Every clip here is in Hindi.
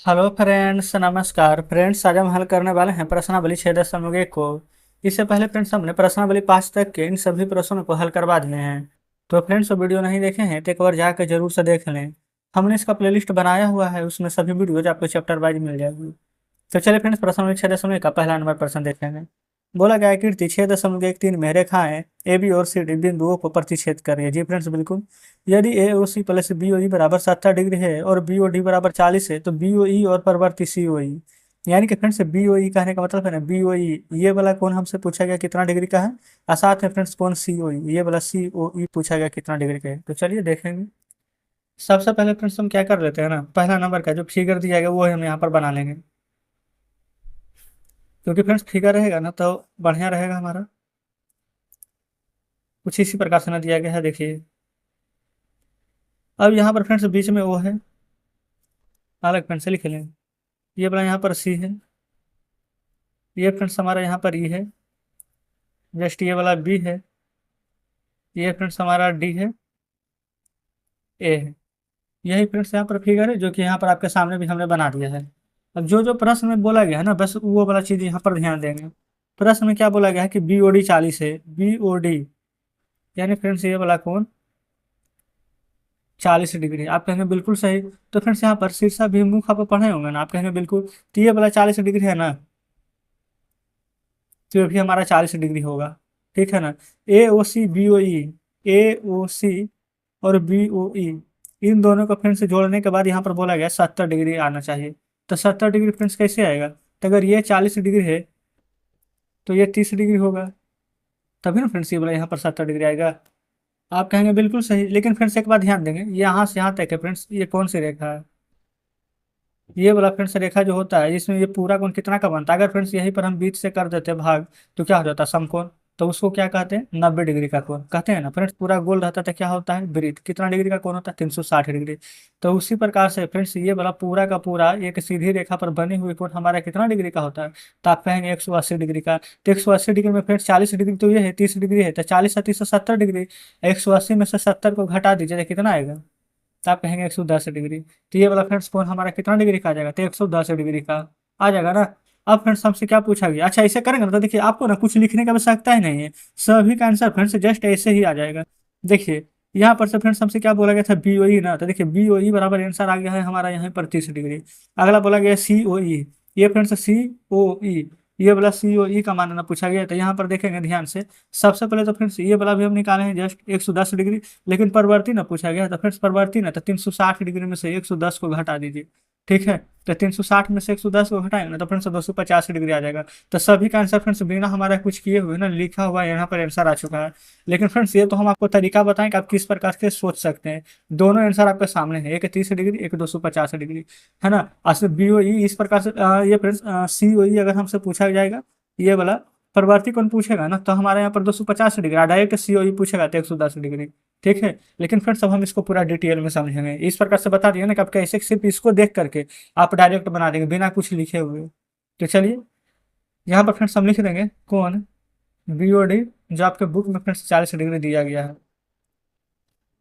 हेलो फ्रेंड्स, नमस्कार फ्रेंड्स। आज हम हल करने वाले हैं प्रश्नावली 6.1 को। इससे पहले फ्रेंड्स हमने प्रश्नावली 5 तक के इन सभी प्रश्नों को हल करवा दिए हैं। तो फ्रेंड्स वीडियो नहीं देखे हैं तो एक बार जाकर जरूर से देख लें। हमने इसका प्लेलिस्ट बनाया हुआ है, उसमें सभी वीडियोज आपको चैप्टर वाइज मिल जाएगी। तो चलिए फ्रेंड्स, प्रश्नावली 6.1 का पहला नंबर प्रश्न देखेंगे। बोला गया है कीर्ति 6.13 में रेखाएं ए बी और सी डी बिंदुओं को प्रतिच्छेद कर रही है। जी फ्रेंड्स, बिल्कुल। यदि ए ओ सी प्लस बी ओ ई बराबर 70 डिग्री है और बी ओ डी बराबर 40 है तो बी ओ ई और परवर्ती सी ओ ई, यानी कि फ्रेंड्स बी ओ ई कहने का मतलब है ना, बी ओ ई ये वाला कौन हमसे पूछा गया कितना डिग्री का है, और साथ में फ्रेंड्स कौन सी ओ ई ये वाला सी ओ ई पूछा गया कितना डिग्री का है। तो चलिए देखेंगे। सबसे पहले फ्रेंड्स हम क्या कर लेते हैं ना, पहला नंबर का जो फिगर दिया गया वो हम यहाँ पर बना लेंगे, क्योंकि फ्रेंड्स फिगर रहेगा ना तो बढ़िया रहेगा हमारा। कुछ इसी प्रकार से ना दिया गया है, देखिए। अब यहाँ पर फ्रेंड्स बीच में ओ है, अलग पेन से लिख लें। ये वाला यहाँ पर सी है, ये फ्रेंड्स हमारा यहाँ पर ई है, जस्ट ये वाला बी है, ये फ्रेंड्स हमारा डी है, ए है। यही फ्रेंड्स यहाँ पर फिगर है जो कि यहाँ पर आपके सामने भी हमने बना दिया है। अब जो जो प्रश्न में बोला गया है ना, बस वो वाला चीज़ यहाँ पर ध्यान देंगे। प्रश्न में क्या बोला गया है कि बी ओ डी 40 है, बी ओ डी यानी फ्रेंड्स ये वाला कोण 40 डिग्री। आप कहेंगे बिल्कुल सही। तो फ्रेंड्स यहाँ पर शीर्षाभिमुख आप पढ़े होंगे ना, आप कहेंगे बिल्कुल। तो ये वाला 40 डिग्री है ना, तो ये भी हमारा 40 डिग्री होगा। ठीक है ना। ए ओ सी बी ओ ई, ए ओ सी और बी ओ ई, इन दोनों को फ्रेंड्स जोड़ने के बाद यहाँ पर बोला गया 70 डिग्री आना चाहिए। तो 70 डिग्री फ्रेंड्स कैसे आएगा? तो अगर ये 40 डिग्री है तो ये 30 डिग्री होगा, तभी ना फ्रेंड्स ये बोला यहाँ पर 70 डिग्री आएगा। आप कहेंगे बिल्कुल सही, लेकिन फ्रेंड्स एक बात ध्यान देंगे, यहाँ से यहाँ तक है फ्रेंड्स, ये कौन सी रेखा है? ये वाला फ्रेंड्स रेखा जो होता है इसमें ये पूरा कोण कितना का बनता है? अगर फ्रेंड्स यहीं पर हम बीच से कर देते भाग तो क्या हो जाता? समकोण। तो उसको क्या कहते हैं? 90 डिग्री का कोण कहते हैं ना फ्रेंड्स। पूरा गोल रहता था, क्या होता है? वृत्त। कितना डिग्री का कोण होता है? 360 डिग्री। तो उसी प्रकार से फ्रेंड्स ये वाला पूरा का पूरा एक सीधी रेखा पर बनी हुई कोण हमारा कितना डिग्री का होता है? तो आप कहेंगे 180 डिग्री का। तो 180 डिग्री में फ्रेंड्स 40 डिग्री तो ये है, 30 डिग्री है, तो 40 30 70 डिग्री। 180 में से 70 को घटा दीजिए तो कितना आएगा? तो आप कहेंगे 110 डिग्री। तो ये वाला फ्रेंड्स कोण हमारा कितना डिग्री का आ जाएगा? तो 110 डिग्री का आ जाएगा ना। अब फ्रेंड्स हमसे क्या पूछा गया? अच्छा, ऐसे करेंगे ना तो देखिए आपको ना कुछ लिखने की आवश्यकता ही नहीं है, सभी का आंसर फ्रेंड्स जस्ट ऐसे ही आ जाएगा। देखिए यहाँ पर से फ्रेंड्स हमसे क्या बोला गया था? बी ओ ई ना, तो देखिए बी ओ ई बराबर आंसर आ गया है हमारा यहाँ पर 30 डिग्री। अगला बोला गया सी ओ ई, ये फ्रेंड्स सी ओ ई, ये वाला सी ओ ई का मानना पूछा गया। तो यहाँ पर देखेंगे ध्यान से, सबसे पहले तो फ्रेंड्स ये वाला भी हम निकाले हैं जस्ट 110 डिग्री, लेकिन परिवर्ती ना पूछा गया। तो फ्रेंड्स परिवर्ती ना, तो 360 डिग्री में से 110 को घटा दीजिए। ठीक है। तो 360 में से 110 को घटाएंगे ना तो फ्रेंड्स 285 डिग्री आ जाएगा। तो सभी का आंसर फ्रेंड्स बिना हमारा कुछ किए हुए ना लिखा हुआ यहाँ पर आंसर आ चुका है। लेकिन फ्रेंड्स ये तो हम आपको तरीका बताएं कि आप किस प्रकार से सोच सकते हैं। दोनों आंसर आपके सामने है, एक 30 डिग्री, एक 285 डिग्री, है ना। असल बी ओ ई इस प्रकार से ये फ्रेंड्स सी ओ ई अगर हमसे पूछा जाएगा, ये वाला प्रवर्ती कौन पूछेगा ना, तो हमारे यहाँ पर 285 डिग्री, डायरेक्ट सीओई पूछेगा तो 110 डिग्री। ठीक है। लेकिन फ्रेंड्स अब हम इसको पूरा डिटेल में समझेंगे। इस प्रकार से बता दिया ना कि आप कैसे सिर्फ इसको देख करके आप डायरेक्ट बना देंगे बिना कुछ लिखे हुए। तो चलिए यहाँ पर फ्रेंड्स हम लिख देंगे कौन बीओडी, जो आपके बुक में फ्रेंड्स 40 डिग्री दिया गया है।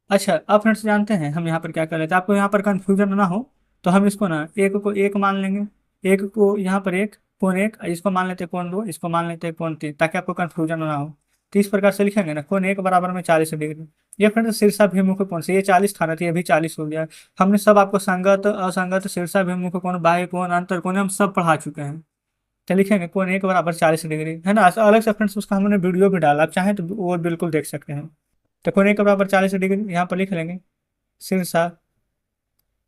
अच्छा, अब फ्रेंड्स जानते हैं हम यहाँ पर क्या कर लेते हैं, आपको यहाँ पर कंफ्यूजन ना हो तो हम इसको ना एक को एक मान लेंगे, एक को यहाँ पर एक कोण एक, इसको मान लेते हैं कोण दो, इसको मान लेते हैं कोण तीन, ताकि आपको कंफ्यूजन ना हो। तो इस प्रकार से लिखेंगे ना, कोण एक बराबर में 40 डिग्री। ये फ्रेंड्स शीर्षाभिमुख कोण से ये 40 था ना, तो ये भी 40 हो गया। हमने सब आपको संगत असंगत शीर्षाभिमुख कोण, बाह्य कोण, अंतर कोण हम सब पढ़ा चुके हैं। तो लिखेंगे कोण एक बराबर 40 डिग्री, है ना। अलग से फ्रेंड्स उसका हमने वीडियो भी डाला, आप चाहें तो वो बिल्कुल देख सकते हैं। तो कोण एक बराबर 40 डिग्री यहाँ पर लिख लेंगे शीर्षा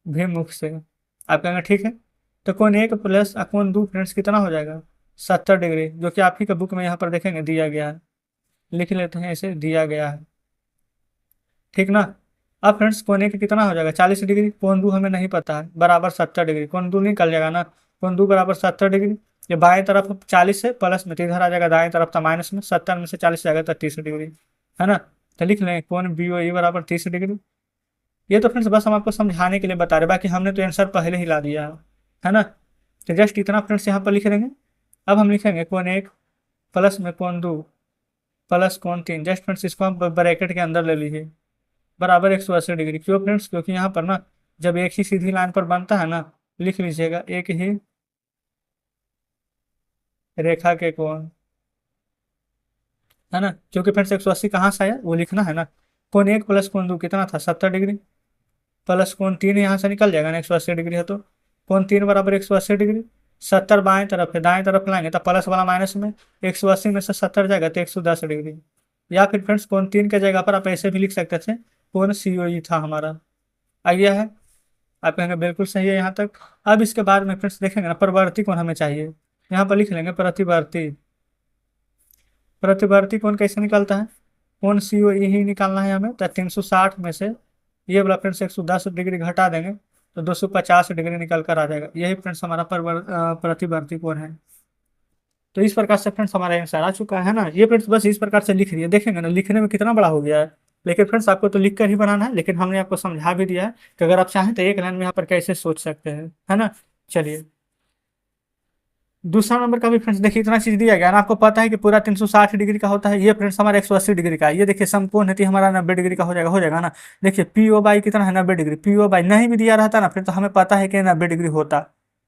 भिमुख से। आप कहेंगे ठीक है। तो कोण एक प्लस कोण दो फ्रेंड्स कितना हो जाएगा? 70 डिग्री, जो कि आप ही का बुक में यहाँ पर देखेंगे दिया गया है। लिख लेते हैं, ऐसे दिया गया है। ठीक ना। अब फ्रेंड्स कोण एक कितना हो जाएगा? 40 डिग्री। कोण दो हमें नहीं पता है, बराबर 70 डिग्री। कोण दो निकल जाएगा ना, कोण दो बराबर 70 डिग्री। ये बाएं तरफ 40 है प्लस में, तो इधर आ जाएगा दाएं तरफ था माइनस में, 70 में से 40 जाएगा तो 30 डिग्री, है ना। तो लिख लें कोण बी ओ ई बराबर 30 डिग्री। ये तो फ्रेंड्स बस हम आपको समझाने के लिए बता रहे, बाकी हमने तो आंसर पहले ही ला दिया है ना। तो जस्ट इतना फ्रेंड्स यहाँ पर लिख देंगे। अब हम लिखेंगे कोण एक प्लस में कोण दो प्लस कोण तीन, जस्ट फ्रेंड्स इसको हम ब्रैकेट के अंदर ले लीजिए, बराबर 180 डिग्री। क्यों फ्रेंड्स? क्योंकि यहाँ पर ना जब एक ही सीधी लाइन पर बनता है ना लिख लीजिएगा एक ही रेखा के कोण, है ना, क्योंकि फ्रेंड्स 180 कहाँ से आया वो लिखना है ना। कोण एक प्लस कोण दो कितना था 70 डिग्री, प्लस कोण तीन यहाँ से निकल जाएगा ना, 180 डिग्री है तो कोण तीन बराबर 180 डिग्री। 70 बाएं तरफ है, दाएं तरफ लाएंगे तो प्लस वाला माइनस में, 180 में से 70 जाएगा तो 110 डिग्री। या फिर फ्रेंड्स कोण तीन के जगह पर आप ऐसे भी लिख सकते थे, कोण COE था हमारा, आ गया है। आप कहेंगे बिल्कुल सही है यहाँ तक। अब इसके बाद में फ्रेंड्स देखेंगे ना, परवर्ती कोण हमें चाहिए, यहाँ पर लिख लेंगे प्रतिवर्ती। प्रतिवर्ती कोण कैसे निकलता है, कोण COE ही निकालना है हमें, तो 360 में से ये वाला फ्रेंड्स 110 डिग्री घटा देंगे तो 250 डिग्री निकल कर आ जाएगा। यही फ्रेंड्स हमारा प्रतिवर्ती कोण है। तो इस प्रकार से फ्रेंड्स हमारा आंसर आ चुका है ना। ये फ्रेंड्स बस इस प्रकार से लिख रही है, देखेंगे ना लिखने में कितना बड़ा हो गया है। लेकिन फ्रेंड्स आपको तो लिख कर ही बनाना है, लेकिन हमने आपको समझा भी दिया है कि अगर आप चाहें तो एक लाइन में यहाँ पर कैसे सोच सकते हैं, है ना। चलिए दूसरा नंबर का भी फ्रेंड्स देखिए, इतना चीज दिया गया ना, आपको पता है कि पूरा 360 डिग्री का होता है, ये फ्रेंड्स हमारा 180 डिग्री का है। ये देखिए समकोण है तो हमारा 90 डिग्री का हो जाएगा ना। देखिए PO बाई कितना है 90 डिग्री, PO बाई नहीं भी दिया रहता ना फिर तो हमें पता है कि 90 डिग्री होता,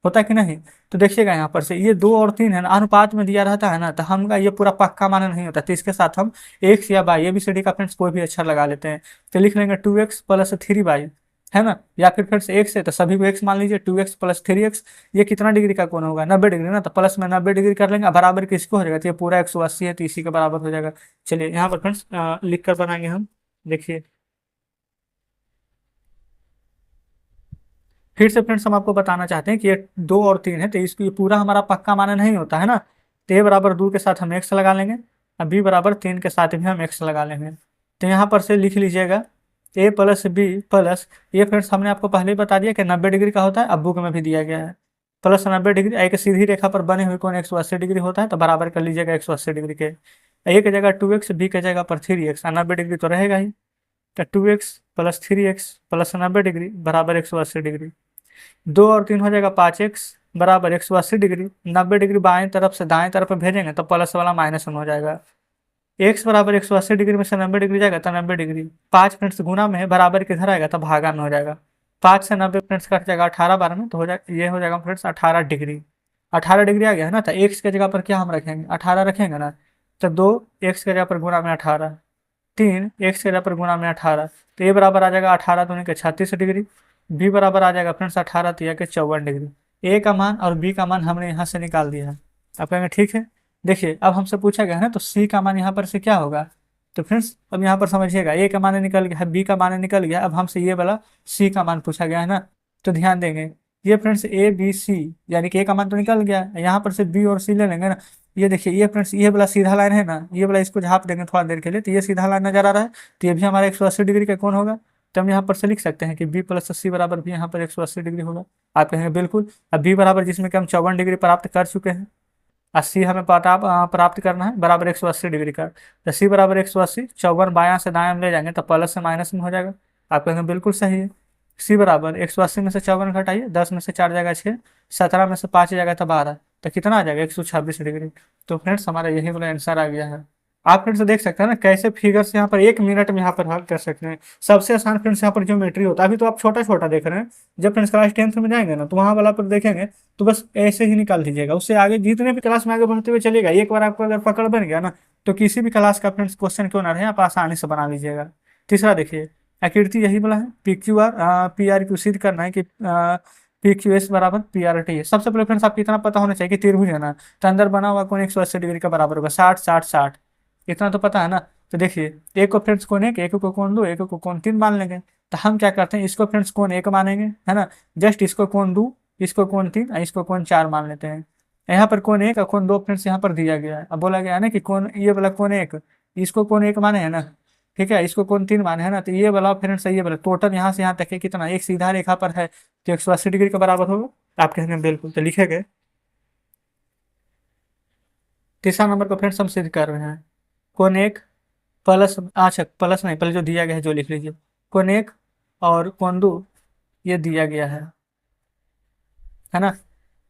होता कि नहीं। तो देखिएगा यहाँ पर से ये दो और तीन है ना अनुपात में दिया रहता है ना, तो हमका ये पूरा पक्का माना नहीं होता, तो इसके साथ हम एक्स या बाई ABCD का फ्रेंड्स कोई भी अक्षर लगा लेते हैं। तो लिख लेंगे 2x प्लस 3y, है ना। या फिर फ्रेंड्स एक्स है तो सभी को एक्स मान लीजिए, 2x प्लस 3x। ये कितना डिग्री का कोण होगा 90 डिग्री ना, तो प्लस में 90 डिग्री कर लेंगे, बराबर किसको हो जाएगा, तो ये पूरा 180 है तो इसी के बराबर हो जाएगा। चलिए यहाँ पर फ्रेंड्स लिख कर बनाएंगे हम, देखिए फिर से फ्रेंड्स हम आपको बताना चाहते हैं कि ये दो और तीन है तो इसको ये पूरा हमारा पक्का माना नहीं होता है ना। तो ए बराबर 2 के साथ हम एक्स लगा लेंगे, और बी बराबर 3 के साथ भी हम एक्स लगा लेंगे। तो यहाँ पर से लिख लीजिएगा ए प्लस बी प्लस, ये फ्रेंड्स हमने आपको पहले ही बता दिया कि 90 डिग्री का होता है, अब बुक में भी दिया गया है। प्लस 90 डिग्री एक सीधी रेखा पर बने हुए कोण 180 डिग्री होता है, तो बराबर कर लीजिएगा 180 डिग्री के। ए की जगह 2x, बी की जगह पर 3x, 90 डिग्री तो रहेगा ही, तो 2x plus 3x plus 90 degree बराबर 180 डिग्री। दो और तीन हो जाएगा 5x बराबर 180 डिग्री। 90 डिग्री बाएं तरफ से दाएं तरफ भेजेंगे तो प्लस वाला माइनस में हो जाएगा। एक्स बराबर 180 डिग्री में से 90 डिग्री जाएगा तो 90 डिग्री। 5 फ्रेंड्स गुना में है, बराबर किधर आएगा तो भागा में हो जाएगा। 5 से 90 फ्रेंड्स कट जाएगा 18 बार में, तो हो जाएगा ये हो जाएगा फ्रेंड्स 18 डिग्री। 18 डिग्री आ गया है ना, तो एक्स के जगह पर क्या हम रखेंगे 18 रखेंगे ना। तो 2 x के जगह पर गुना में 18, 3 x के जगह पर गुना में 18, तो ये बराबर आ जाएगा 18 दूनी के 36 डिग्री। बी बराबर आ जाएगा फ्रेंड्स 18 तिया के 54 डिग्री। ए का मान और बी का मान हमने यहाँ से निकाल दिया है। आप कहेंगे ठीक है। देखिए अब हमसे पूछा गया है ना, तो सी का मान यहाँ पर से क्या होगा। तो फ्रेंड्स अब यहाँ पर समझिएगा, ए का मान निकल गया है, बी का मान निकल गया, अब हमसे ये वाला सी का मान पूछा गया है ना। तो ध्यान देंगे ये फ्रेंड्स A B C, यानी कि ए का मान तो निकल गया, यहाँ पर से बी और सी ले लेंगे ना। ये देखिए ये फ्रेंड्स ये वाला सीधा लाइन है ना, ये वाला इसको झाप देंगे थोड़ा देर के लिए, तो ये सीधा लाइन नजर आ रहा है, तो ये भी हमारा 180 डिग्री का कौन होगा। तो हम यहाँ पर से लिख सकते हैं कि बी प्लस सी बराबर भी यहाँ पर 180 डिग्री होगा। आप कहेंगे बिल्कुल। अब बी बराबर जिसमें कि हम 54 डिग्री प्राप्त कर चुके हैं, 80 हमें प्राप्त करना है बराबर 180 डिग्री का, तो सी बराबर 180, 54 बायां से दायां में ले जाएंगे तो प्लस से माइनस में हो जाएगा। आप कहेंगे बिल्कुल सही है। सी बराबर 180 में से 54 घटाइए, 10 में से 4 जाएगा 6, 17 में से 5 जाएगा तो 12, तो कितना आ जाएगा 126 डिग्री। तो फ्रेंड्स हमारा यही वाला आंसर आ गया है। आप फ्रेंड्स देख सकते हैं ना कैसे फिगर से यहाँ पर 1 मिनट में यहाँ पर हल कर सकते हैं। सबसे आसान फ्रेंड्स यहाँ पर ज्योमेट्री होता है। अभी तो आप छोटा छोटा देख रहे हैं, जब फ्रेंड्स क्लास 10th में जाएंगे ना तो वहाँ वाला पर देखेंगे तो बस ऐसे ही निकाल दीजिएगा। उससे आगे जितने भी क्लास में आगे बढ़ते हुए चलिएगा, एक बार आपको अगर पकड़ बन गया ना तो किसी भी क्लास का फ्रेंड्स क्वेश्चन क्यों ना रहे आप आसानी से बना लीजिएगा। तीसरा देखिए आकृति यही वाला है, PQR सिद्ध करना है कि PQS बराबर PRT है। सबसे पहले फ्रेंड्स आपको इतना पता होना चाहिए कि त्रिभुज है ना, तो अंदर बना हुआ कोण 180 डिग्री का बराबर होगा, 60 60 60, इतना तो पता है ना। तो देखिए एक को फ्रेंड्स कोण एक, एक को कोण दो, एक को कोण तीन मान लेंगे। तो हम क्या करते हैं, इसको फ्रेंड्स कोण एक मानेंगे, है ना, जस्ट इसको कोण दो, इसको कोण तीन, इसको कोण चार मान लेते हैं। यहाँ पर कोण एक और कोण दो फ्रेंड्स यहाँ पर दिया गया है। अब बोला गया है ना कि कोण ये वाला कोण एक, इसको कोण एक माने है ना, ठीक है, इसको कोण तीन माने है ना, तो ये वाला फ्रेंड्स ये वाला टोटल यहाँ से यहाँ तक है कितना, एक सीधा रेखा पर है तो 180 डिग्री के बराबर होगा। तो आप कहेंगे बिल्कुल, तो लिखेंगे। तीसरा नंबर को फ्रेंड्स हम सिद्ध कर रहे हैं, कोण एक प्लस, अच्छा प्लस नहीं, पहले जो दिया गया है जो लिख लीजिए, कोण एक और कोण दो ये दिया गया है ना।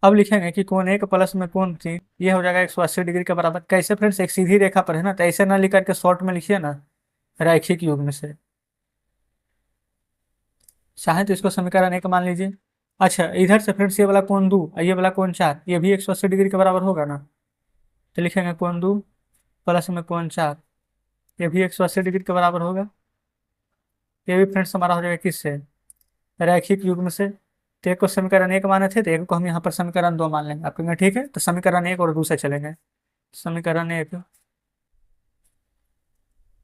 अब लिखेंगे कि कोण एक प्लस में कोण तीन ये हो जाएगा 180 डिग्री के बराबर। कैसे फ्रेंड्स, एक सीधी रेखा पर है ना, तो ऐसे ना लिख करके शॉर्ट में लिखिए ना, रैखिक युग्म से। चाहे तो इसको समीकरण एक मान लीजिए, अच्छा इधर से फ्रेंड्स ये वाला कोण दो और ये वाला कोण चार, ये भी 180 डिग्री के बराबर होगा ना। तो लिखेंगे कोण दो प्लस में कोण चार, ये भी 180 डिग्री के बराबर होगा। ये भी फ्रेंड्स हमारा हो जाएगा किससे, रैखिक युग्म से। तो एक को समीकरण एक माने थे, तो एक को हम यहाँ पर समीकरण दो मान लेंगे। आप कहेंगे ठीक है, तो समीकरण एक और दो से चलेंगे। समीकरण एक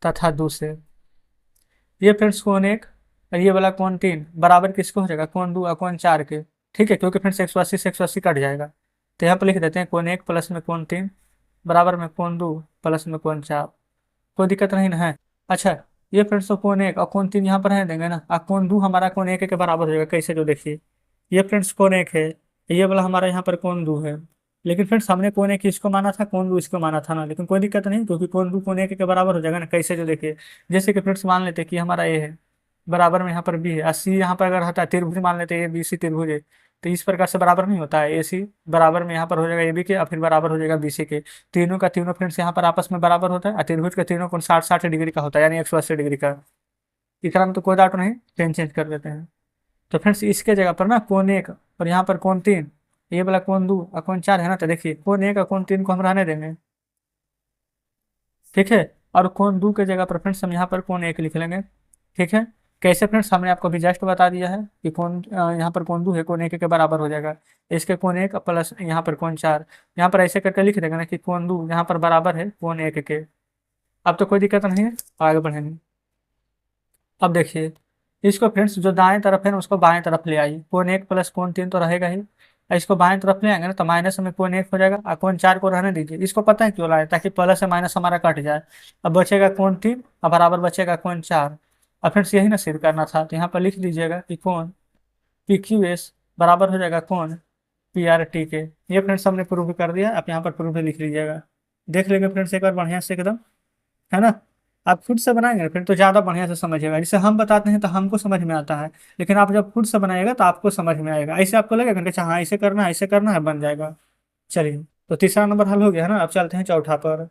तथा दो से ये फ्रेंड्स कोण एक और ये वाला कोण तीन बराबर किसको हो जाएगा, कोण दो और कोण चार के। ठीक है, क्योंकि फ्रेंड्स 180 से 180 कट जाएगा। तो यहाँ पर लिख देते हैं कोण एक प्लस में कोण तीन बराबर में कोण दो प्लस में कोण चार। कोई दिक्कत नहीं ना है। अच्छा ये फ्रेंड्स तो कोण एक और कोण तीन यहाँ पर रहने देंगे ना, और कोण दो हमारा कोण एक के बराबर हो जाएगा। कैसे, जो देखिए ये फ्रेंड्स कोण एक है, ये वाला हमारा यहाँ पर कोण दो है। लेकिन फ्रेंड्स हमने कोण एक इसको माना था, कोण दो इसको माना था ना, लेकिन कोई दिक्कत नहीं क्योंकि कोण दो कोण एक के बराबर हो जाएगा ना। कैसे, जो देखिए जैसे कि फ्रेंड्स मान लेते हैं कि हमारा ए है बराबर में यहाँ पर बी है, और सी यहाँ पर अगर होता है त्रिभुज मान लेते हैं ए बी सी त्रिभुज है, तो इस प्रकार से बराबर नहीं होता है। ए सी बराबर में यहाँ पर हो जाएगा ए बी के और फिर बराबर हो जाएगा बी सी के। तीनों का तीनों फ्रेंड्स यहाँ पर आपस में बराबर होता है, और त्रिभुज का तीनों कोण 60-60 डिग्री का होता है, यानी 180 डिग्री का। इतना में तो कोई डाउट नहीं, पेन चेंज कर देते हैं। तो फ्रेंड्स इसके जगह पर ना कोण एक और यहाँ पर कोण तीन, ये वाला कोण दो और कोण चार है ना, तो देखिए कोण एक और कोण तीन को हम रहने देंगे। ठीक है, और कोण दो के जगह पर फ्रेंड्स हम यहाँ पर कोण एक लिख लेंगे। ठीक है, कैसे फ्रेंड्स हमने आपको अभी जस्ट बता दिया है कि कोण यहाँ पर कोण दो है कोण एक के बराबर हो जाएगा। इसके कोण एक प्लस यहाँ पर कोण चार, यहाँ पर ऐसे करके लिख देगा ना कि कोण दो यहाँ पर बराबर है कोण एक के। अब तो कोई दिक्कत नहीं है, आगे बढ़ेंगे। अब देखिए इसको फ्रेंड्स जो दाएं तरफ है ना उसको बाएं तरफ ले आइए। कोण एक प्लस कोण तीन तो रहेगा ही, और इसको बाएं तरफ ले आएंगे ना तो माइनस में कोण एक हो जाएगा और कोण चार को रहने दीजिए। इसको पता है क्यों लाए, ताकि प्लस से माइनस हमारा कट जाए। अब बचेगा कोण तीन और बराबर बचेगा कोण चार। और फ्रेंड्स यही ना सिद्ध करना था, तो यहाँ पर लिख दीजिएगा कि कोण पी क्यू एस बराबर हो जाएगा कोण पी आर टी के। ये फ्रेंड्स हमने प्रूव कर दिया, आप यहाँ पर प्रूफ लिख लीजिएगा। देख लेंगे फ्रेंड्स एक बार बढ़िया से एकदम, है ना। आप खुद से बनाएंगे फिर तो ज़्यादा बढ़िया से समझिएगा। जैसे हम बताते हैं तो हमको समझ में आता है, लेकिन आप जब खुद से बनाएगा तो आपको समझ में आएगा। ऐसे आपको लगेगा कि अच्छा हाँ ऐसे करना है, बन जाएगा। चलिए, तो तीसरा नंबर हल हो गया है ना। अब चलते हैं चौथा पर।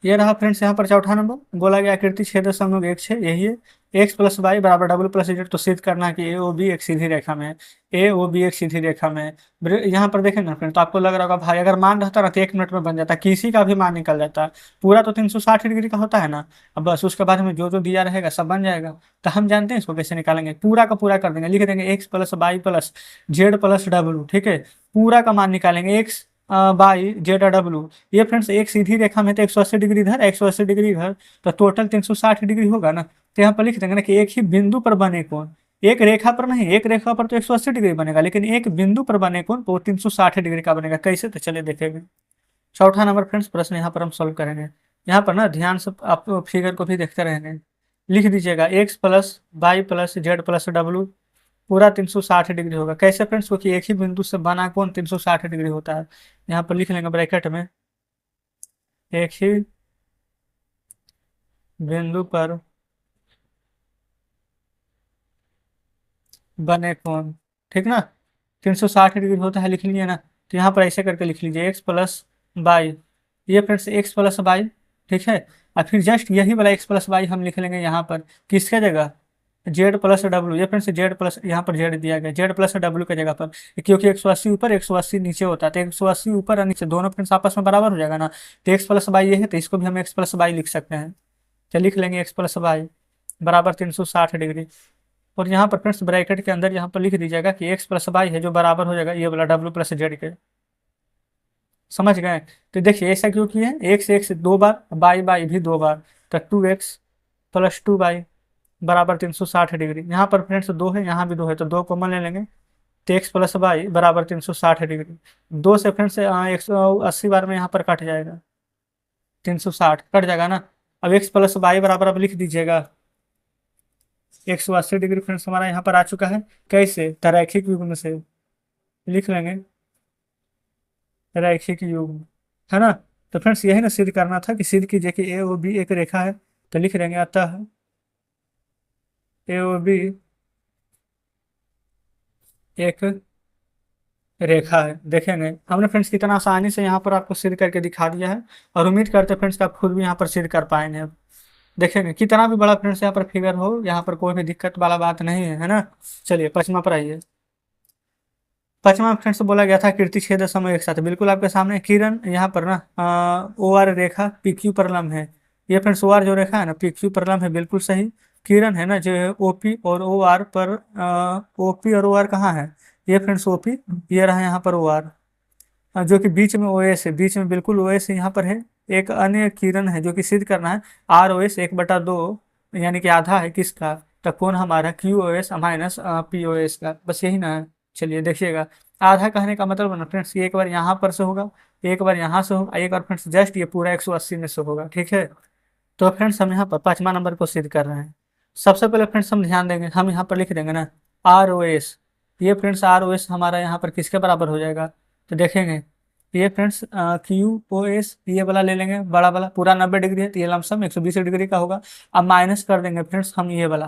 ये रहा फ्रेंड्स यहाँ पर चौथा नंबर। बोला गया आकृति छेद समूह एक छे, यही है। एक्स प्लस वाई बराबर डब्ल्यू प्लस जेड। तो सिद्ध करना है कि ए ओ बी एक सीधी रेखा में है, ए ओ बी एक सीधी रेखा में है। यहाँ पर देखें ना फ्रेंड, तो आपको लग रहा होगा भाई अगर मान रहता ना तो 1 मिनट में बन जाता, किसी का भी मान निकल जाता। पूरा तो 360 डिग्री का होता है ना। अब बस उसके बाद में जो जो दिया रहेगा सब बन जाएगा। तो हम जानते हैं इसको कैसे निकालेंगे, पूरा का पूरा कर देंगे। लिख देंगे X plus Y plus Z plus W. ठीक है, पूरा का मान निकालेंगे एक्स बाई जेड डब्ल्यू। ये फ्रेंड्स एक सीधी रेखा में तो 180 डिग्री इधर 180 डिग्री इधर, तो टोटल 360 डिग्री होगा ना। तो यहाँ पर लिख देंगे ना कि एक ही बिंदु पर बने कोण, एक रेखा पर नहीं, एक रेखा पर तो 180 डिग्री बनेगा, लेकिन एक बिंदु पर बने कोण वो 360 डिग्री का बनेगा। कैसे, तो चलिए देखेंगे। चौथा नंबर फ्रेंड्स प्रश्न यहाँ पर हम सॉल्व करेंगे। यहाँ पर ना ध्यान से आप फिगर को भी देखते रहेंगे। लिख दीजिएगा X plus Y plus Z plus W पूरा 360 डिग्री होगा। कैसे फ्रेंड्स, क्योंकि एक ही बिंदु से बना कोण 360 डिग्री होता है। यहाँ पर लिख लेंगे ब्रैकेट में एक ही बिंदु पर बने कोण, ठीक ना, 360 डिग्री होता है, लिख लीजिए ना। तो यहाँ पर ऐसे करके लिख लीजिए एक्स प्लस बाई, ये फ्रेंड्स एक्स प्लस बाई। ठीक है, और फिर जस्ट यही वाला एक्स प्लस बाई हम लिख लेंगे यहाँ पर किसके जगह, जेड प्लस डब्ल्यू। ये फ्रेंड्स जेड प्लस, यहाँ पर जेड दिया गया, जेड प्लस डब्ल्यू की जगह पर, क्योंकि 180 ऊपर 180 नीचे होता है, तो 180 ऊपर और नीचे दोनों फ्रेंड्स आपस में बराबर हो जाएगा ना। तो एक्स प्लस बाई ये है, तो इसको भी हम एक्स प्लस बाई लिख सकते हैं। तो लिख लेंगे एक्स प्लस बाई बराबर 360 डिग्री। और यहाँ पर फ्रेंड्स ब्रैकेट के अंदर यहाँ पर लिख दीजिएगा कि एक्स प्लस बाई है जो बराबर हो जाएगा ये वाला डब्ल्यू प्लस जेड के। समझ गए। तो देखिए ऐसा क्यों किए, एक्स दो बार, बाई बाई भी दो बार, तो 2x प्लस 2y बराबर 360 डिग्री। यहाँ पर फ्रेंड्स दो है, यहाँ भी दो है, तो दो कॉमन ले लेंगे। तो एक्स प्लस बाई बराबर 360 डिग्री। दो से फ्रेंड्स 180 बार में यहाँ पर कट जाएगा, 360 कट जाएगा ना। अब एक्स प्लस बाई बराबर अब लिख दीजिएगा 180 डिग्री फ्रेंड्स हमारा यहाँ पर आ चुका है। कैसे, तो रैखिक युग्म से लिख लेंगे, रैखिक युग्म, है ना। तो फ्रेंड्स यही ना सिद्ध करना था कि सिद्ध कीजिए कि ए ओ बी एक रेखा है। तो लिख देंगे अतः ए ओ बी एक रेखा है। देखेंगे हमने फ्रेंड्स कितना आसानी से यहाँ पर आपको सिद्ध करके दिखा दिया है, और उम्मीद करते हैं फ्रेंड्स कि आप खुद भी यहाँ पर सिद्ध कर पाएंगे। अब देखेंगे कितना भी बड़ा फ्रेंड्स यहाँ पर फिगर हो, यहाँ पर कोई भी दिक्कत वाला बात नहीं है, है ना। चलिए 5वां पर आइए। पांचवा फ्रेंड्स बोला गया था कीर्ति छेद समय एक साथ, बिल्कुल आपके सामने किरण यहाँ पर ना ओ आर रेखा पी क्यू पर लंब है। ये फ्रेंड्स ओ आर जो रेखा है ना पी क्यू पर लंब है, बिल्कुल सही। किरण है ना जो ओपी और ओ आर पर, ओपी और ओ आर कहाँ है, ये फ्रेंड्स ओपी, ये रहा यहाँ पर ओ आर, जो कि बीच में ओ एस है, बीच में बिल्कुल ओ एस यहाँ पर है। एक अन्य किरण है जो कि सिद्ध करना है आर ओ एस 1/2, यानी कि आधा है किसका, तो कौन हमारा Q O S minus P O S का, बस यही ना है। चलिए देखिएगा, आधा कहने का मतलब है ना फ्रेंड्स, ये एक बार यहाँ पर से होगा, एक बार यहाँ से होगा, एक बार फ्रेंड्स जस्ट ये पूरा 180 में से होगा, ठीक है। तो फ्रेंड्स हम यहाँ पर पांचवा नंबर को सिद्ध कर रहे हैं। सबसे पहले फ्रेंड्स हम ध्यान देंगे, हम यहाँ पर लिख देंगे ना आर ओ एस, ये फ्रेंड्स आर ओ एस हमारा यहाँ पर किसके बराबर हो जाएगा, तो देखेंगे ये फ्रेंड्स क्यू ओ एस, ये वाला ले लेंगे बड़ा वाला, पूरा 90 डिग्री है तो ये लमसम 120 डिग्री का होगा। अब माइनस कर देंगे फ्रेंड्स हम ये वाला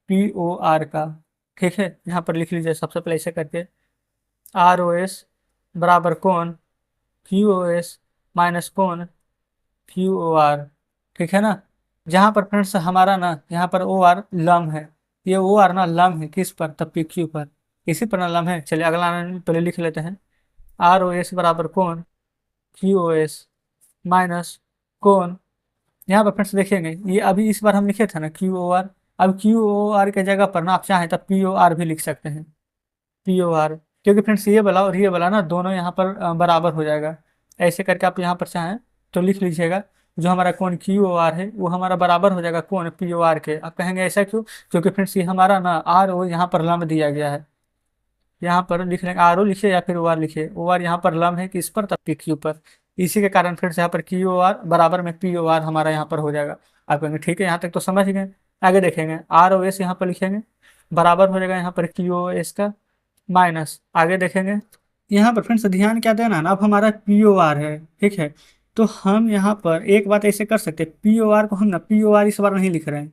पी ओ आर का, ठीक है। यहाँ पर लिख लीजिए सबसे पहले ऐसे करके, आर ओ एस बराबर कौन क्यू ओ एस माइनस कौन क्यू ओ आर, ठीक है ना। जहाँ पर फ्रेंड्स हमारा ना यहाँ पर ओ आर लम है, ये ओ आर ना लम है किस पर, तब पी क्यू पर, इसी पर ना लम है। चलिए अगला पहले लिख लेते हैं, आर ओ एस बराबर कौन क्यू ओ एस माइनस कौन, यहाँ पर फ्रेंड्स देखेंगे ये अभी इस बार हम लिखे थे ना क्यू ओ आर, अब क्यू ओ आर के जगह पर ना आप चाहें तो पी ओ आर भी लिख सकते हैं, पी ओ आर, क्योंकि फ्रेंड्स ये वाला और ये वाला ना दोनों यहाँ पर बराबर हो जाएगा। ऐसे करके आप यहाँ पर चाहें तो लिख लीजिएगा, जो हमारा कोण क्यू ओ आर है वो हमारा बराबर हो जाएगा कोण पी ओ आर के। आप कहेंगे ऐसा क्यों, क्योंकि फ्रेंड्स ये हमारा ना आर ओ यहाँ पर लंब दिया गया है, यहाँ पर लिख लेंगे आर ओ लिखिए या फिर ओ आर लिखिए, ओ आर यहाँ पर लंब है किस पर, तब पी क्यू पर, इसी के कारण फ्रेंड्स यहाँ पर क्यू ओ आर बराबर में पी ओ आर हमारा यहाँ पर हो जाएगा। आप कहेंगे ठीक है यहाँ तक तो समझ गए। आगे देखेंगे आर ओ एस यहाँ पर लिखेंगे बराबर हो जाएगा यहाँ पर क्यू ओ एस का माइनस, आगे देखेंगे यहाँ पर फ्रेंड्स ध्यान क्या देना है ना, अब हमारा पी ओ आर है, ठीक है। तो हम यहाँ पर एक बात ऐसे कर सकते हैं, पी ओ आर को हम ना पी ओ आर इस बार नहीं लिख रहे हैं,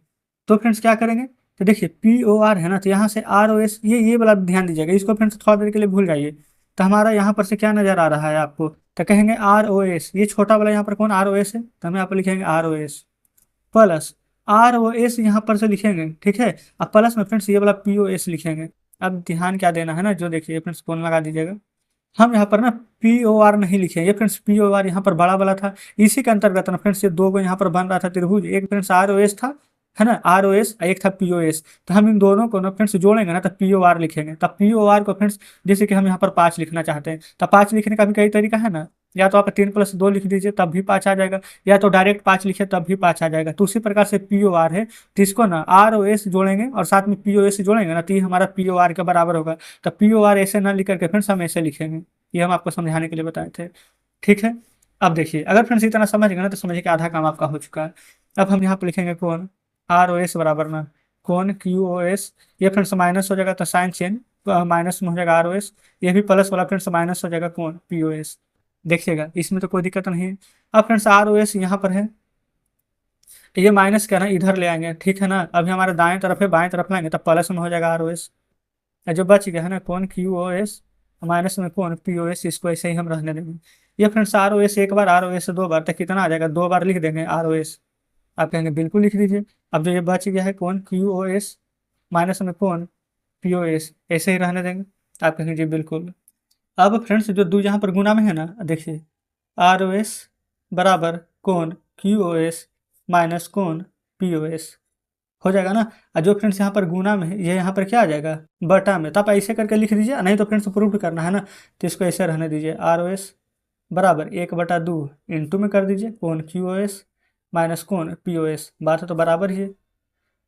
तो फ्रेंड्स क्या करेंगे, तो देखिए पी ओ आर है ना, तो यहाँ से आर ओ एस, ये वाला ध्यान दीजिएगा, इसको फ्रेंड्स थोड़ा देर के लिए भूल जाइए। तो हमारा यहाँ पर से क्या नजर आ रहा है आपको, तो कहेंगे आर ओ एस, ये छोटा वाला यहाँ पर कौन आर ओ एस है, तो हम यहाँ पर लिखेंगे R O S plus R O S यहाँ पर से लिखेंगे, ठीक है। अब प्लस में फ्रेंड्स ये वाला पी ओ एस लिखेंगे। अब ध्यान क्या देना है ना, जो देखिए फ्रेंड्स फोन लगा दीजिएगा, हम यहाँ पर ना पी ओ आर नहीं लिखे, ये फ्रेंड्स पी ओ आर यहाँ पर बड़ा वाला था, इसी के अंतर्गत ना फ्रेंड्स ये दो को यहाँ पर बन रहा था त्रिभुज, एक फ्रेंड्स आर ओ एस था, है ना आर ओ एस, एक था पी ओ एस, तो हम इन दोनों को ना फ्रेंड्स जोड़ेंगे ना तो पी ओ आर लिखेंगे। तब पी ओ आर को फ्रेंड्स जैसे कि हम यहाँ पर 5 लिखना चाहते हैं, तो 5 लिखने का भी कई तरीका है ना, या तो आप 3+2 लिख दीजिए तब भी 5 आ जाएगा, या तो डायरेक्ट 5 लिखे तब भी 5 आ जाएगा। तो उसी प्रकार से पी ओ आर है, तो इसको ना आर ओ एस जोड़ेंगे और साथ में पी ओ एस जोड़ेंगे ना, तो ये हमारा पी ओ आर के बराबर होगा। तो पी ओ आर ऐसे ना लिख करके फ्रेंड्स हम ऐसे लिखेंगे, ये हम आपको समझाने के लिए बताए थे, ठीक है। अब देखिए अगर फ्रेंड्स इतना समझ गए ना, तो समझिए कि आधा काम आपका हो चुका है। अब हम यहाँ पर लिखेंगे कौन आर ओ एस बराबर ना कौन क्यू ओ एस, ये फ्रेंड्स माइनस हो जाएगा तो साइन चेंज, माइनस में हो जाएगा आर ओ एस, ये भी प्लस वाला फ्रेंड्स माइनस हो जाएगा कौन पी ओ एस, देखिएगा इसमें तो कोई दिक्कत नहीं है। अब फ्रेंड्स आर ओ एस यहाँ पर है, ये माइनस क्या है ना इधर ले आएंगे, ठीक है ना। अभी हमारे दाएं तरफ है, बाएं तरफ लाएंगे तब प्लस में हो जाएगा आर ओ एस, जो बच गया है ना कौन क्यू ओ एस माइनस में कौन पी ओ एस, इसको ऐसे ही हम रहने देंगे। ये फ्रेंड्स आर ओ एस एक बार, आर ओ एस 2 बार, तक कितना आ जाएगा, 2 बार लिख देंगे आर ओ एस। आप कहेंगे बिल्कुल लिख दीजिए। अब जो ये बच गया है कौन क्यू ओ एस माइनस में कौन पी ओ एस, ऐसे ही रहने देंगे। आप कहेंगे जी बिल्कुल। अब फ्रेंड्स जो दो यहाँ पर गुना में है ना, देखिए आर ओ एस बराबर कौन क्यू ओ एस माइनस कौन पी ओ एस हो जाएगा ना। और जो फ्रेंड्स यहाँ पर गुना में है, ये यहाँ पर क्या आ जाएगा बटा में, तो आप ऐसे करके लिख दीजिए, नहीं तो फ्रेंड्स प्रूफ करना है ना, तो इसको ऐसे रहने दीजिए, आर ओ एस बराबर 1/2 इंटू में कर दीजिए कौन क्यू ओ एस माइनस कौन पी ओ एस, बात है तो बराबर ही है।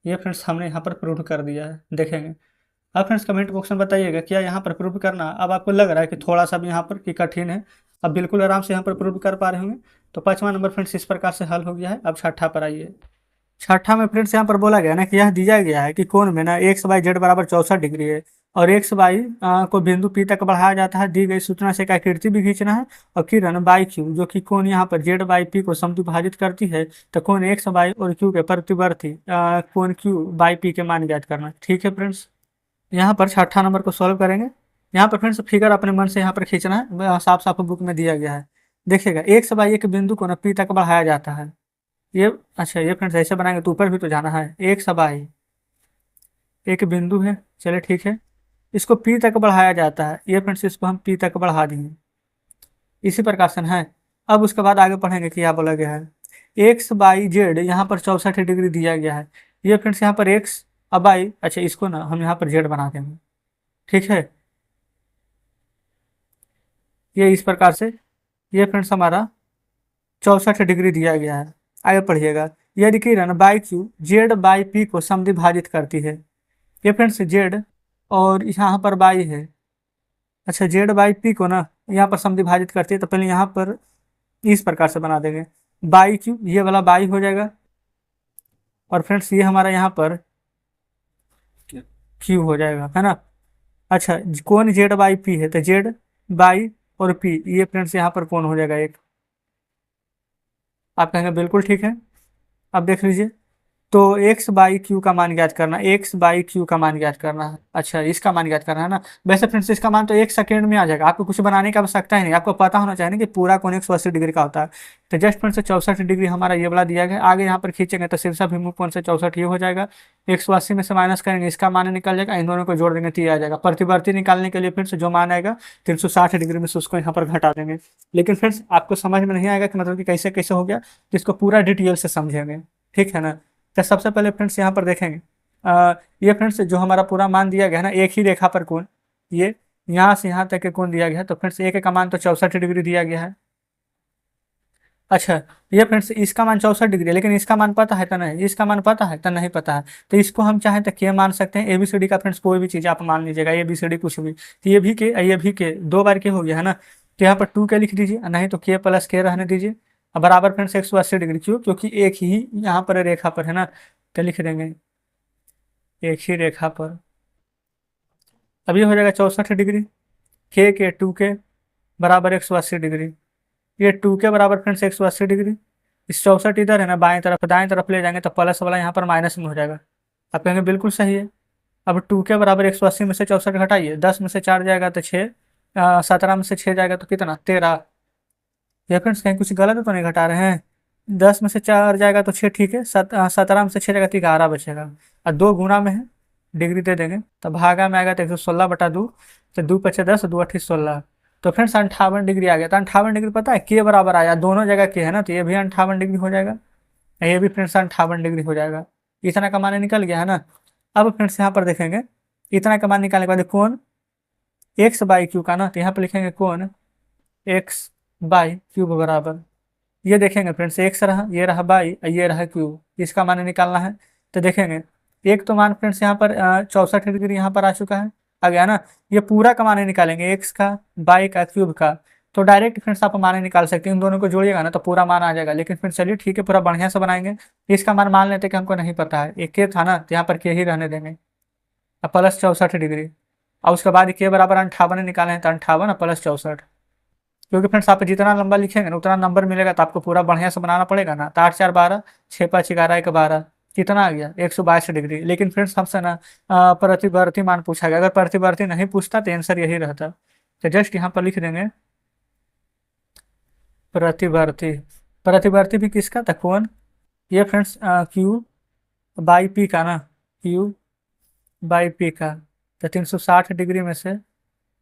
ये फ्रेंड्स हमने यहाँ पर प्रूफ कर दिया है, देखेंगे। अब फ्रेंड्स कमेंट बॉक्स में बताइएगा क्या यहाँ पर प्रूफ करना अब आपको लग रहा है कि थोड़ा सा भी यहाँ पर कि कठिन है, अब बिल्कुल आराम से यहाँ पर प्रूफ कर पा रहे होंगे। तो 5वां नंबर फ्रेंड्स इस प्रकार से हल हो गया है। अब छठा पर आइए। छठा में फ्रेंड्स यहाँ पर बोला गया ना कि यह दिया गया है कि कोण में ना एक्स बाई जेड बराबर 64 डिग्री है, और एक्स बाई को बिंदु पी तक बढ़ाया जाता है, दी गई सूचना से एक आकृति भी खींचना है, और किरण बाई क्यू जो कि कोण यहाँ पर जेड बाई पी को समद्विभाजित करती है, तो कोण एक्स बाई और क्यू के प्रतिवर्ती कोण क्यू बाई पी के मान ज्ञात करना, ठीक है फ्रेंड्स। यहाँ पर छठा नंबर को सॉल्व करेंगे। यहाँ पर फ्रेंड्स फिगर अपने मन से यहाँ पर खींचना है, साफ साफ बुक में दिया गया है। देखिएगा एक्स बाई एक बिंदु को ना पी तक बढ़ाया जाता है, ये अच्छा ये फ्रेंड्स ऐसे बनाएंगे तो ऊपर भी तो जाना है, एक सबाई एक बिंदु है, चलिए ठीक है। इसको पी तक बढ़ाया जाता है। ये फ्रेंड्स इसको हम पी तक बढ़ा देंगे, इसी प्रकार से है। अब उसके बाद आगे पढ़ेंगे कि क्या बोला गया है। एक्स बाई जेड यहाँ पर 64 डिग्री दिया गया है। ये फ्रेंड्स यहाँ पर एक्स, अब बाई, अच्छा इसको ना हम यहाँ पर जेड बना देंगे, ठीक है। ये इस प्रकार से ये फ्रेंड्स हमारा 64 डिग्री दिया गया है। आगे पढ़िएगा। यदि किरण by Q Z by P को समद्विभाजित करती है। ये फ्रेंड्स जेड और यहाँ पर बाई है, अच्छा जेड बाई पी को ना यहाँ पर समद्विभाजित करती है, तो पहले यहाँ पर इस प्रकार से बना देंगे। बाई क्यू ये वाला बाई हो जाएगा, और फ्रेंड्स ये हमारा यहाँ पर क्यू हो जाएगा, है ना। अच्छा कौन जेड बाई पी है, तो जेड बाई और पी, ये फ्रेंड्स यहाँ पर कौन हो जाएगा एक। आप कहेंगे बिल्कुल ठीक है। अब देख लीजिए, तो एक्स बाई क्यू का मान ज्ञात करना, एक्स बाई क्यू का मान ज्ञात करना है। अच्छा इसका मान ज्ञात करना है ना। वैसे फ्रेंड्स इसका मान तो 1 सेकेंड में आ जाएगा, आपको कुछ बनाने की आवश्यकता ही नहीं, आपको पता होना चाहिए ना कि पूरा कोण 180 डिग्री का होता है। तो जस्ट फ्रेंड्स 64 डिग्री हमारा ये वाला दिया गया। आगे यहाँ पर खींचेंगे तो शीर्षाभिमुख कोण से 64 ये हो जाएगा। 180 में से माइनस करेंगे, इसका मान निकल जाएगा, इन दोनों को जोड़ देंगे तो ये आ जाएगा। प्रतिवर्ती निकालने के लिए फ्रेंड्स जो मान आएगा 360 डिग्री में से उसको यहाँ पर घटा देंगे। लेकिन फ्रेंड्स आपको समझ में नहीं आएगा कि मतलब कि कैसे कैसे हो गया, तो इसको पूरा डिटेल से समझेंगे, ठीक है ना। तो सबसे पहले फ्रेंड्स यहाँ पर देखेंगे, ये फ्रेंड्स जो हमारा पूरा मान दिया गया है ना, एक ही रेखा पर कोण, ये यहाँ से यहाँ तक के कोण दिया गया है, तो फ्रेंड्स एक का मान तो 64 डिग्री दिया गया है। अच्छा ये फ्रेंड्स इसका मान 64 डिग्री है, लेकिन इसका मान पता है तो नहीं, इसका मान पता है तो नहीं पता है, तो इसको हम चाहें तो के मान सकते हैं। ABCD का फ्रेंड्स कोई भी चीज़ आप मान लीजिएगा, ABCD कुछ भी, तो ये भी के 2 बार के हो गया है ना, तो यहाँ पर 2 के लिख दीजिए, नहीं तो के प्लस के रहने दीजिए। अब बराबर फ्रेंड्स 180 डिग्री, क्यों, क्योंकि एक ही यहाँ पर रेखा पर है ना, तो लिख देंगे एक ही रेखा पर। अब ये हो जाएगा 64 डिग्री, के 2 के बराबर 180 डिग्री, ये 2 के बराबर फ्रेंड्स 180 डिग्री। इस 64 इधर है ना, बाएं तरफ दाएं तरफ ले जाएंगे तो प्लस वाला यहाँ पर माइनस में हो जाएगा। आप कहेंगे बिल्कुल सही है। अब 2 के बराबर 180 में से 64 घटाइए, 10 में से 4 जाएगा तो 6, 17 में से 6 जाएगा तो कितना 13। ये फ्रेंड्स कहीं कुछ गलत तो नहीं घटा रहे हैं, 10 में से 4 जाएगा तो 6, ठीक है, 17 में से 6 जाएगा तो 11 बचेगा, और 2 गुना में है, डिग्री दे देंगे तो भागा में आएगा तो 116/2, तो 2 पचे 10, 2 8 16, तो फ्रेंड्स 58 डिग्री आ गया। तो 58 डिग्री पता है के बराबर आया, दोनों जगह के है ना, तो ये भी 58 डिग्री हो जाएगा, ये भी फ्रेंड्स 58 डिग्री हो जाएगा। इतना का मान निकल गया है ना। अब फ्रेंड्स यहाँ पर देखेंगे, इतना का मान निकालने के बाद कौन एक्स बाई क्यू का ना, तो यहाँ पर लिखेंगे कौन एक्स बाई क्यू बराबर, ये देखेंगे फ्रेंड्स एक्स रहा, ये रहा बाई, ये रहा क्यू, इसका मान निकालना है। तो देखेंगे एक तो मान फ्रेंड्स यहाँ पर 64 डिग्री यहाँ पर आ चुका है, आ गया ना। ये पूरा का मान निकालेंगे, एक्स का, बाई का, क्यूब का, तो डायरेक्ट फ्रेंड्स आप मान निकाल सकते हैं, इन दोनों को जोड़िएगा ना तो पूरा मान आ जाएगा। लेकिन फिर चलिए ठीक है, पूरा बढ़िया से बनाएंगे। इसका मान मान लेते कि हमको नहीं पता है, एक के था ना, तो यहाँ पर के ही रहने देंगे, अब प्लस 64 डिग्री, और उसके बाद के बराबर 58 निकाले हैं, तो 58 प्लस 64, क्योंकि फ्रेंड्स आप जितना लंबा लिखेंगे ना उतना नंबर मिलेगा, तो आपको पूरा बढ़िया से बनाना पड़ेगा ना। तो 8 4 12, 6 5 11, 1 12, कितना आ गया 122 डिग्री। लेकिन फ्रेंड्स हमसे ना प्रतिवर्ती मान पूछा गया, अगर प्रतिवर्ती नहीं पूछता तो आंसर यही रहता। तो जस्ट यहाँ पर लिख देंगे प्रतिवर्ती, प्रतिवर्ती भी किसका था, कौन, ये फ्रेंड्स क्यू बाई पी का ना, क्यू बाई पी का, तो 360 डिग्री में से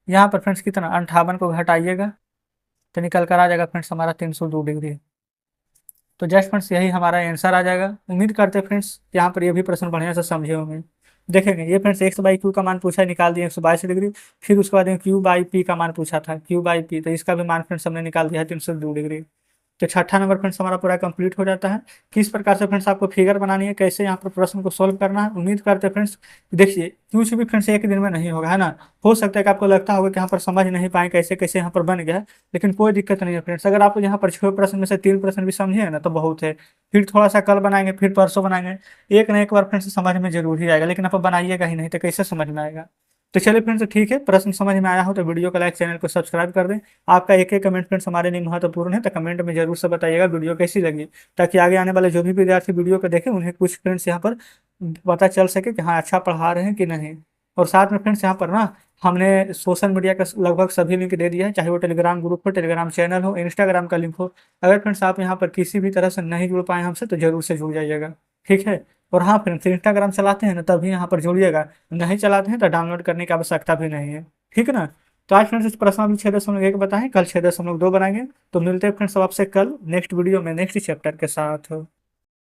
यहाँ पर फ्रेंड्स कितना 58 को घटाइएगा तो निकल कर आ जाएगा फ्रेंड्स हमारा 302 डिग्री। तो जस्ट फ्रेंड्स यही हमारा आंसर आ जाएगा। उम्मीद करते हैं फ्रेंड्स यहाँ पर ये भी प्रश्न बढ़िया से समझे होंगे। देखेंगे ये फ्रेंड्स एक्स बाई क्यू का मान पूछा है, निकाल दिया 122 डिग्री। फिर उसके बाद क्यू बाई पी का मान पूछा था, क्यू बाई पी, तो इसका भी मान फ्रेंड्स हमने निकाल दिया है 302 डिग्री। तो छठा नंबर फ्रेंड्स हमारा पूरा कंप्लीट हो जाता है। किस प्रकार से फ्रेंड्स आपको फिगर बनानी है, कैसे यहाँ पर प्रश्न को सोल्व करना है, उम्मीद करते हैं फ्रेंड्स। देखिए कुछ भी फ्रेंड्स एक दिन में नहीं होगा, है ना। हो सकता है कि आपको लगता होगा कि यहाँ पर समझ नहीं पाए कैसे कैसे यहाँ पर बन गया है, लेकिन कोई दिक्कत नहीं है फ्रेंड्स। अगर आप यहाँ पर 6 प्रश्न में से 3 प्रश्न भी समझे हैं ना तो बहुत है। फिर थोड़ा सा कल बनाएंगे, फिर परसों बनाएंगे, एक ना एक बार फ्रेंड्स समझ में जरूर ही आएगा। लेकिन आप बनाइएगा ही नहीं तो कैसे समझ में आएगा। तो चलिए फ्रेंड्स ठीक है, प्रश्न समझ में आया हो तो वीडियो को लाइक, चैनल को सब्सक्राइब कर दें। आपका एक एक कमेंट फ्रेंड्स हमारे लिए महत्वपूर्ण है, तो कमेंट में जरूर से बताइएगा वीडियो कैसी लगी, ताकि आगे आने वाले जो भी विद्यार्थी वीडियो को देखें उन्हें कुछ फ्रेंड्स यहाँ पर पता चल सके कि हाँ अच्छा पढ़ा रहे हैं कि नहीं। और साथ में फ्रेंड्स यहाँ पर ना हमने सोशल मीडिया का लगभग सभी लिंक दे दिया है, चाहे वो टेलीग्राम ग्रुप हो, टेलीग्राम चैनल हो, इंस्टाग्राम का लिंक हो। अगर फ्रेंड्स आप यहाँ पर किसी भी तरह से नहीं जुड़ पाए हमसे तो जरूर से जुड़ जाइएगा, ठीक है। और हाँ फ्रेंड्स, इंस्टाग्राम चलाते हैं ना तभी यहाँ पर जोड़िएगा, नहीं चलाते हैं तो डाउनलोड करने की आवश्यकता भी नहीं है। ठीक है ना। तो आज फ्रेंड्स इस प्रश्न अभी 6.1 बताएं, कल 6.2 बनाएंगे। तो मिलते हैं फ्रेंड्स आपसे कल नेक्स्ट वीडियो में नेक्स्ट चैप्टर के साथ।